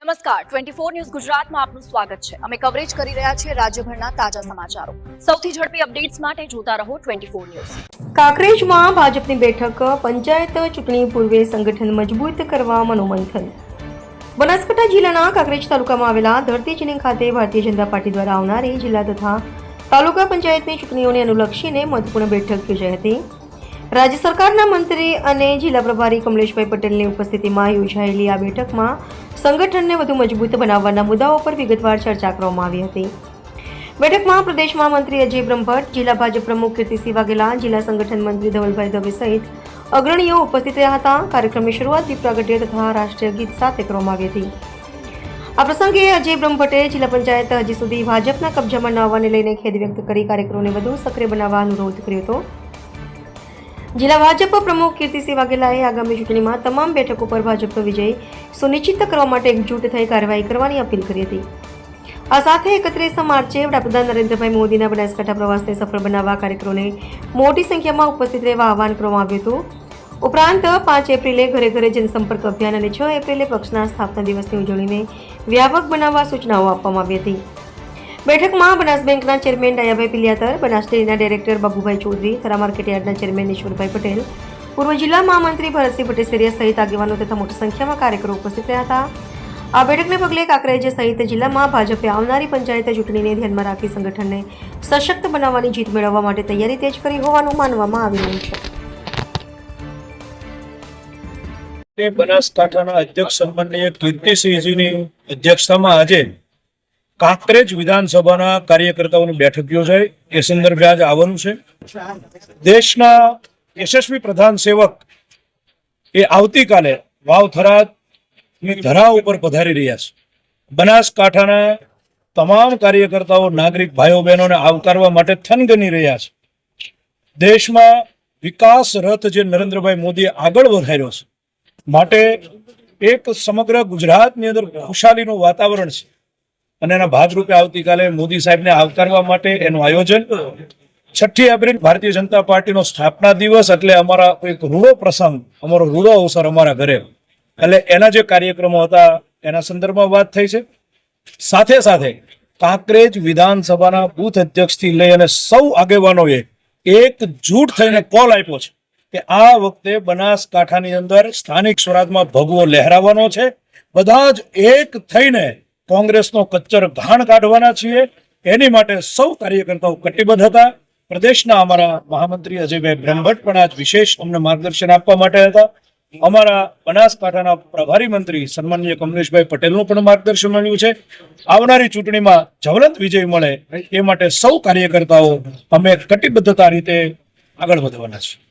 નમસ્કાર 24 ન્યૂઝ ગુજરાતમાં આપનું સ્વાગત છે। અમે કવરેજ કરી રહ્યા છીએ રાજ્યભરના તાજા સમાચારો। સૌથી ઝડપી અપડેટ્સ માટે જોતા રહો 24 ન્યૂઝ। કાંકરેજમાં ભાજપની બેઠક, પંચાયત ચૂંટણી પૂર્વે સંગઠન મજબૂત કરવા મનોમંથન। બનાસકાંઠા જિલ્લાના કાંકરેજ તાલુકામાં આવેલા ધરતીચીની ખાતે ભારતીય જનતા પાર્ટી દ્વારા આવનારી જિલ્લા તથા તાલુકા પંચાયતની ચૂંટણીઓને અનુલક્ષીને મહત્વપૂર્ણ બેઠક યોજાઈ હતી। રાજ્ય સરકારના મંત્રી અને જિલ્લા પ્રભારી કમલેશભાઈ પટેલની ઉપસ્થિતિમાં યોજાયેલી આ બેઠકમાં સંગઠનને વધુ મજબૂત બનાવવાના મુદ્દાઓ પર વિગતવાર ચર્ચા કરવામાં આવી હતી। બેઠકમાં પ્રદેશ મહામંત્રી અજય બ્રહ્મભટ્ટ, જિલ્લા ભાજપ પ્રમુખ કીર્તિસિંહ વાઘેલા, જિલ્લા સંગઠન મંત્રી ધવલભાઈ દવે સહિત અગ્રણીઓ ઉપસ્થિત રહ્યા હતા। કાર્યક્રમની શરૂઆત દીપ પ્રાગટ્ય તથા રાષ્ટ્રીય ગીત સાથે કરવામાં આવી હતી। આ પ્રસંગે અજય બ્રહ્મભટ્ટે જિલ્લા પંચાયત હજી સુધી ભાજપના કબજામાં ન આવવાને લઈને ખેદ વ્યક્ત કરી કાર્યક્રમોને વધુ સક્રિય બનાવવા અનુરોધ કર્યો હતો। જિલ્લા ભાજપ પ્રમુખ કીર્તિસિંહ વાઘેલાએ આગામી ચૂંટણીમાં તમામ બેઠકો પર ભાજપનો વિજય સુનિશ્ચિત કરવા માટે એકજૂટ થઈ કાર્યવાહી કરવાની અપીલ કરી હતી। આ સાથે 31 માર્ચે વડાપ્રધાન નરેન્દ્રભાઈ મોદીના બનાસકાંઠા પ્રવાસને સફળ બનાવવા કાર્યક્રમોને મોટી સંખ્યામાં ઉપસ્થિત રહેવા આહવાન કરવામાં આવ્યું હતું। ઉપરાંત 5 એપ્રિલે ઘરે ઘરે જનસંપર્ક અભિયાન અને 6 એપ્રિલે પક્ષના સ્થાપના દિવસની ઉજવણીને વ્યાપક બનાવવા સૂચનાઓ આપવામાં આવી હતી। બેઠકમાં બનાસ બેંકના ચેરમેન ડાયાભાઈ પિલિયાતર, બનાસ ડેરીના ડાયરેક્ટર બાબુભાઈ ચૌધરી, થરા માર્કેટયાર્ડના ચેરમેન ઈશ્વરભાઈ પટેલ, પૂર્વ જિલ્લા મહામંત્રી ભરતસિંહ પટેસરિયા સહિત આગેવાનો તથા મોટી સંખ્યામાં કાર્યકરો ઉપસ્થિત રહ્યા હતા। આ બેઠકને પગલે કાંકરેજ સહિત જિલ્લામાં ભાજપે આવનારી પંચાયત ચૂંટણીને ધ્યાનમાં રાખી સંગઠનને સશક્ત બનાવવાની જીત મેળવવા માટે તૈયારી તેજ કરી હોવાનું માનવામાં આવી રહ્યું છે। બનાસકાંઠાના અધ્યક્ષ સન્માનનીય કીર્તિસિંહજીની અધ્યક્ષતામાં આજે કાંકરેજ વિધાનસભાના કાર્યકર્તાઓની બેઠક યોજાઈ। એ સંદર્ભે આજે આવવાનું છે। દેશના યશસ્વી પ્રધાન સેવક એ આવતીકાલે વાવથરાની ધરા ઉપર પધારી રહ્યા છે। બનાસકાંઠાના તમામ કાર્યકર્તાઓ, નાગરિક ભાઈઓ બહેનોને આવકારવા માટે થનગની રહ્યા છે। દેશમાં વિકાસ રથ જે નરેન્દ્રભાઈ મોદીએ આગળ વધાર્યો છે માટે એક સમગ્ર ગુજરાતની અંદર ખુશાલીનું વાતાવરણ છે અને એના ભાગરૂપે આવતીકાલે મોદી સાહેબને આવકારવા માટે એનું આયોજન 6 એપ્રિલ ભારતીય જનતા પાર્ટીનો સ્થાપના દિવસ એટલે અમારા એક રૂડો પ્રસંગ, અમારો રૂડો અવસર અમારા ઘરે, એટલે એના જે કાર્યક્રમો હતા એના સંદર્ભમાં વાત થઈ છે। સાથે સાથે કાંકરેજ વિધાનસભાના બૂથ અધ્યક્ષથી લઈ અને સૌ આગેવાનોએ એક જૂટ થઈને કોલ આપ્યો છે કે આ વખતે બનાસકાંઠાની અંદર સ્થાનિક સ્વરાજમાં ભગવો લહેરાવાનો છે। બધા જ એક થઈને કોંગ્રેસનો કચ્ચર ઘાણ કાઢવાના છીએ। એની માટે સૌ કાર્યકર્તાઓ કટિબદ્ધ હતા। પ્રદેશના અમારા મહામંત્રી અજયભાઈ બ્રહ્મભટ્ટ પણ આજ વિશેષ અમને માર્ગદર્શન આપવા માટે હતા। અમારા બનાસકાંઠાના પ્રભારી મંત્રી સન્માનીય કમલેશભાઈ પટેલનું પણ માર્ગદર્શન મળ્યું છે। આવનારી ચૂંટણીમાં જ્વલંત વિજય મળે એ માટે સૌ કાર્યકર્તાઓ અમે કટિબદ્ધતા રીતે આગળ વધવાના છીએ।